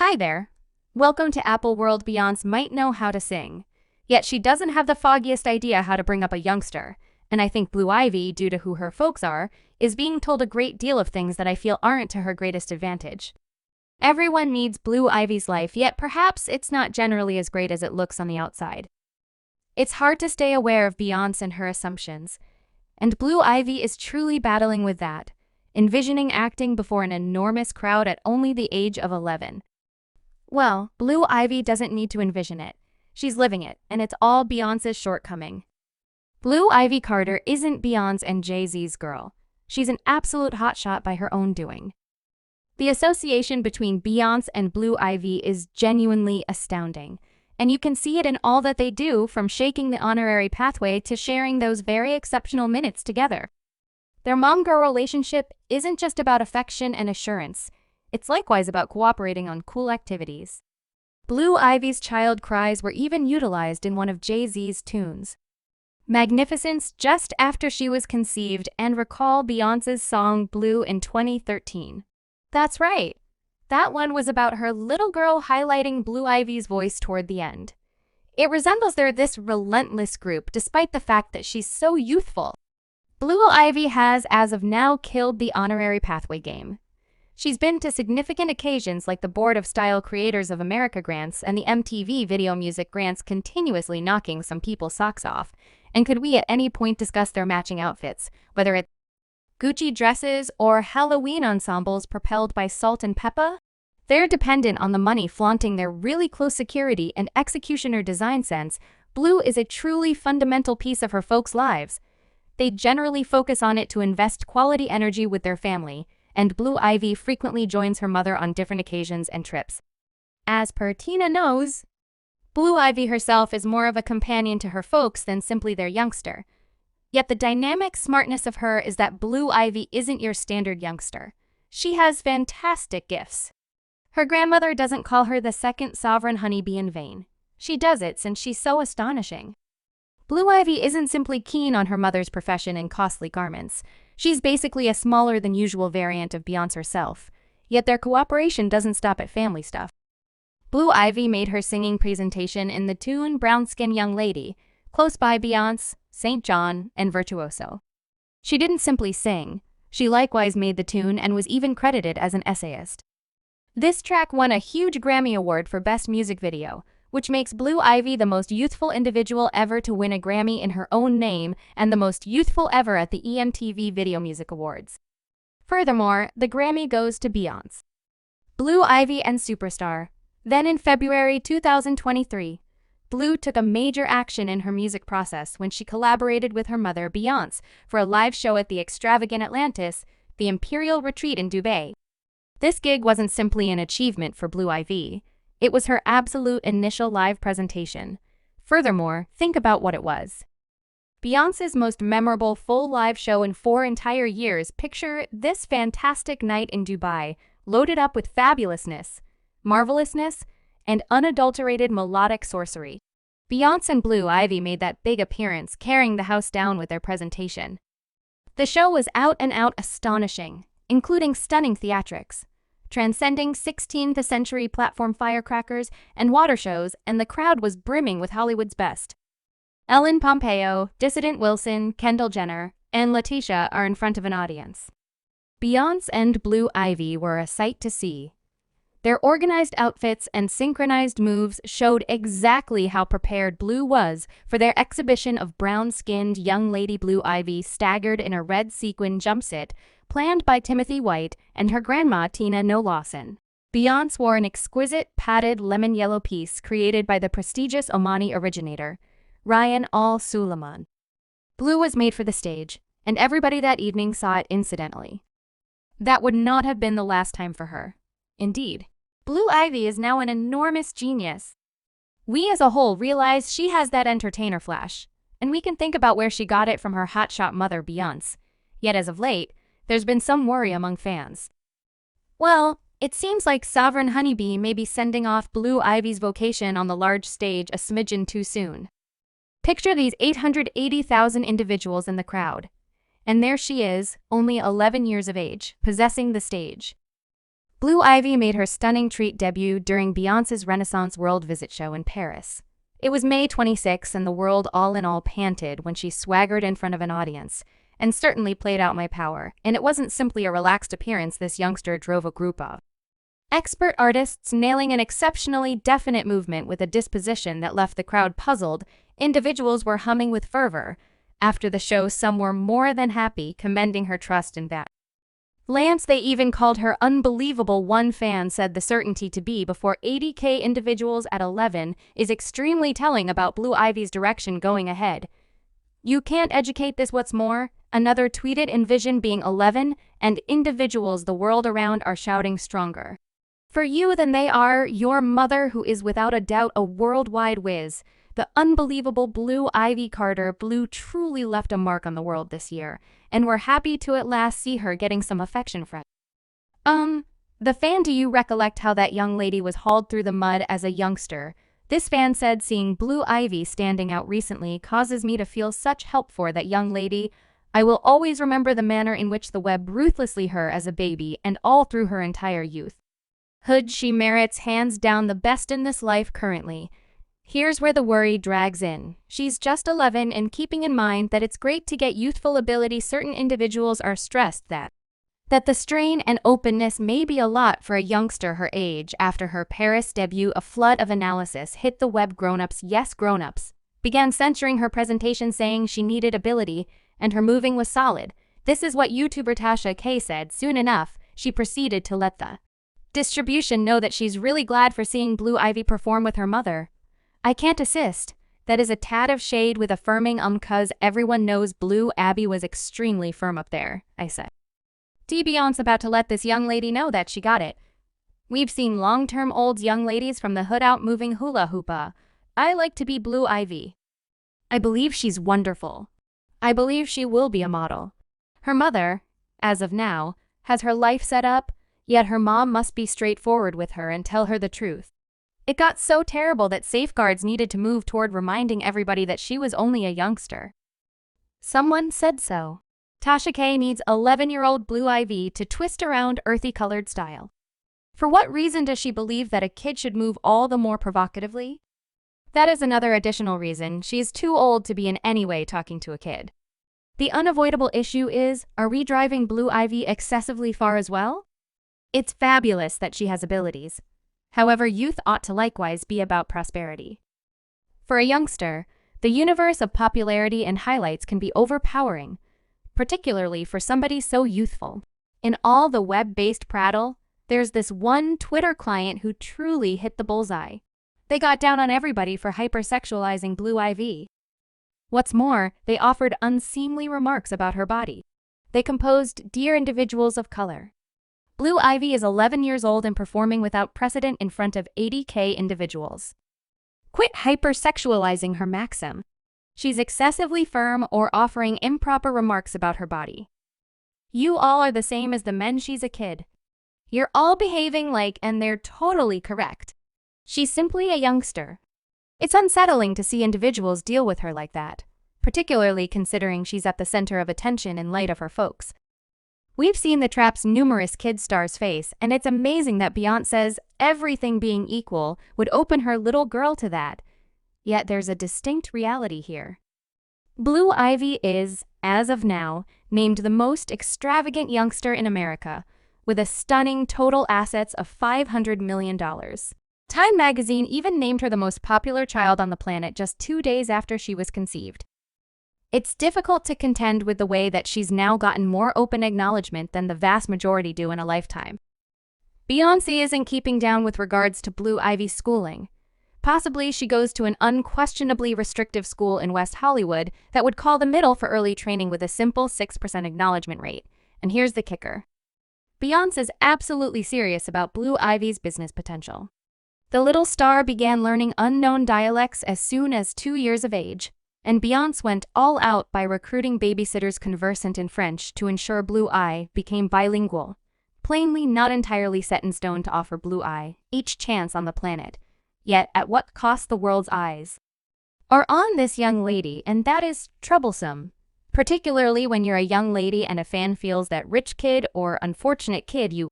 Hi there. Welcome to Apple World. Beyonce might know how to sing, yet she doesn't have the foggiest idea how to bring up a youngster. And I think Blue Ivy, due to who her folks are, is being told a great deal of things that I feel aren't to her greatest advantage. Everyone needs Blue Ivy's life, yet perhaps it's not generally as great as it looks on the outside. It's hard to stay aware of Beyonce and her assumptions, and Blue Ivy is truly battling with that, envisioning acting before an enormous crowd at only the age of 11. Well, Blue Ivy doesn't need to envision it. She's living it, and it's all Beyonce's shortcoming. Blue Ivy Carter isn't Beyonce and Jay-Z's girl. She's an absolute hotshot by her own doing. The association between Beyonce and Blue Ivy is genuinely astounding, and you can see it in all that they do, from shaking the honorary pathway to sharing those very exceptional minutes together. Their mom-girl relationship isn't just about affection and assurance. It's likewise about cooperating on cool activities. Blue Ivy's child cries were even utilized in one of Jay-Z's tunes. Magnificence just after she was conceived, and recall Beyonce's song Blue in 2013. That's right. That one was about her little girl, highlighting Blue Ivy's voice toward the end. It resembles this relentless group despite the fact that she's so youthful. Blue Ivy has, as of now, killed the honorary pathway game. She's been to significant occasions like the Board of Style Creators of America grants and the MTV Video Music grants, continuously knocking some people's socks off. And could we at any point discuss their matching outfits, whether it's Gucci dresses or Halloween ensembles propelled by Salt and Peppa? They're dependent on the money, flaunting their really close security and executioner design sense. Blue is a truly fundamental piece of her folks' lives. They generally focus on it to invest quality energy with their family, and Blue Ivy frequently joins her mother on different occasions and trips. As per Tina knows, Blue Ivy herself is more of a companion to her folks than simply their youngster. Yet the dynamic smartness of her is that Blue Ivy isn't your standard youngster. She has fantastic gifts. Her grandmother doesn't call her the second sovereign honeybee in vain. She does it since she's so astonishing. Blue Ivy isn't simply keen on her mother's profession and costly garments. She's basically a smaller than usual variant of Beyonce herself, yet their cooperation doesn't stop at family stuff. Blue Ivy made her singing presentation in the tune Brown Skin Young Lady, close by Beyonce, St. John, and Virtuoso. She didn't simply sing, she likewise made the tune and was even credited as an essayist. This track won a huge Grammy Award for Best Music Video, which makes Blue Ivy the most youthful individual ever to win a Grammy in her own name and the most youthful ever at the MTV Video Music Awards. Furthermore, the Grammy goes to Beyonce. Blue Ivy and Superstar. Then in February 2023, Blue took a major action in her music process when she collaborated with her mother, Beyonce, for a live show at the extravagant Atlantis, the Imperial Retreat in Dubai. This gig wasn't simply an achievement for Blue Ivy. It was her absolute initial live presentation. Furthermore, think about what it was. Beyonce's most memorable full live show in 4 entire years. Picture this fantastic night in Dubai, loaded up with fabulousness, marvelousness, and unadulterated melodic sorcery. Beyonce and Blue Ivy made that big appearance, carrying the house down with their presentation. The show was out and out astonishing, including stunning theatrics, transcending 16th century platform firecrackers and water shows, and the crowd was brimming with Hollywood's best. Ellen Pompeo, Dissident Wilson, Kendall Jenner, and Letitia are in front of an audience. Beyonce and Blue Ivy were a sight to see. Their organized outfits and synchronized moves showed exactly how prepared Blue was for their exhibition of brown-skinned young lady. Blue Ivy staggered in a red sequin jumpsuit, planned by Timothy White and her grandma Tina No Lawson. Beyonce wore an exquisite padded lemon yellow piece created by the prestigious Omani originator, Ryan Al-Suleiman. Blue was made for the stage, and everybody that evening saw it incidentally. That would not have been the last time for her. Indeed, Blue Ivy is now an enormous genius. We as a whole realize she has that entertainer flash, and we can think about where she got it from her hotshot mother, Beyonce. Yet as of late, there's been some worry among fans. Well, it seems like Sovereign Honeybee may be sending off Blue Ivy's vocation on the large stage a smidgen too soon. Picture these 880,000 individuals in the crowd, and there she is, only 11 years of age, possessing the stage. Blue Ivy made her stunning treat debut during Beyonce's Renaissance World Visit show in Paris. It was May 26 and the world all in all panted when she swaggered in front of an audience, and certainly played out my power, and it wasn't simply a relaxed appearance this youngster drove a group of expert artists nailing an exceptionally definite movement with a disposition that left the crowd puzzled. Individuals were humming with fervor. After the show, some were more than happy, commending her trust in that. Lance, they even called her unbelievable. One fan said the certainty to be before 80K individuals at 11 is extremely telling about Blue Ivy's direction going ahead. You can't educate this. What's more, another tweeted, envision being 11 and individuals the world around are shouting stronger for you than they are your mother, who is without a doubt a worldwide whiz. The unbelievable Blue Ivy Carter Blue truly left a mark on the world this year, and we're happy to at last see her getting some affection from the fan. Do you recollect how that young lady was hauled through the mud as a youngster? This fan said, seeing Blue Ivy standing out recently causes me to feel such help for that young lady. I will always remember the manner in which the web ruthlessly her as a baby and all through her entire youth. Hood, she merits hands down the best in this life currently. Here's where the worry drags in. She's just 11, and keeping in mind that it's great to get youthful ability, certain individuals are stressed that the strain and openness may be a lot for a youngster her age. After her Paris debut, a flood of analysis hit the web. Grown-ups, yes grown-ups, began censoring her presentation, saying she needed ability and her moving was solid. This is what YouTuber Tasha K said. Soon enough, she proceeded to let the distribution know that she's really glad for seeing Blue Ivy perform with her mother. I can't assist. That is a tad of shade with affirming cuz everyone knows Blue Abby was extremely firm up there, I said. Beyonce about to let this young lady know that she got it. We've seen long-term olds young ladies from the hood out moving hula hoopa. I like to be Blue Ivy. I believe she's wonderful. I believe she will be a model. Her mother, as of now, has her life set up, yet her mom must be straightforward with her and tell her the truth. It got so terrible that safeguards needed to move toward reminding everybody that she was only a youngster. Someone said so. Tasha K needs 11-year-old Blue Ivy to twist around earthy-colored style. For what reason does she believe that a kid should move all the more provocatively? That is another additional reason she is too old to be in any way talking to a kid. The unavoidable issue is, are we driving Blue Ivy excessively far as well? It's fabulous that she has abilities. However, youth ought to likewise be about prosperity. For a youngster, the universe of popularity and highlights can be overpowering, particularly for somebody so youthful. In all the web-based prattle, there's this one Twitter client who truly hit the bullseye. They got down on everybody for hypersexualizing Blue Ivy. What's more, they offered unseemly remarks about her body. They composed, "Dear individuals of color, Blue Ivy is 11 years old and performing without precedent in front of 80K individuals. Quit hypersexualizing her maxim. She's excessively firm or offering improper remarks about her body. You all are the same as the men. She's a kid. You're all behaving like, and they're totally correct. She's simply a youngster." It's unsettling to see individuals deal with her like that, particularly considering she's at the center of attention in light of her folks. We've seen the trap's numerous kid stars face, and it's amazing that Beyonce's everything being equal would open her little girl to that. Yet there's a distinct reality here. Blue Ivy is, as of now, named the most extravagant youngster in America, with a stunning total assets of $500 million. Time magazine even named her the most popular child on the planet just 2 days after she was conceived. It's difficult to contend with the way that she's now gotten more open acknowledgement than the vast majority do in a lifetime. Beyonce isn't keeping down with regards to Blue Ivy's schooling. Possibly she goes to an unquestionably restrictive school in West Hollywood that would call the middle for early training with a simple 6% acknowledgement rate. And here's the kicker. Beyonce's absolutely serious about Blue Ivy's business potential. The little star began learning unknown dialects as soon as 2 years of age, and Beyonce went all out by recruiting babysitters conversant in French to ensure Blue Ivy became bilingual, plainly not entirely set in stone to offer Blue Ivy each chance on the planet, yet at what cost the world's eyes are on this young lady, and that is troublesome, particularly when you're a young lady and a fan feels that rich kid or unfortunate kid you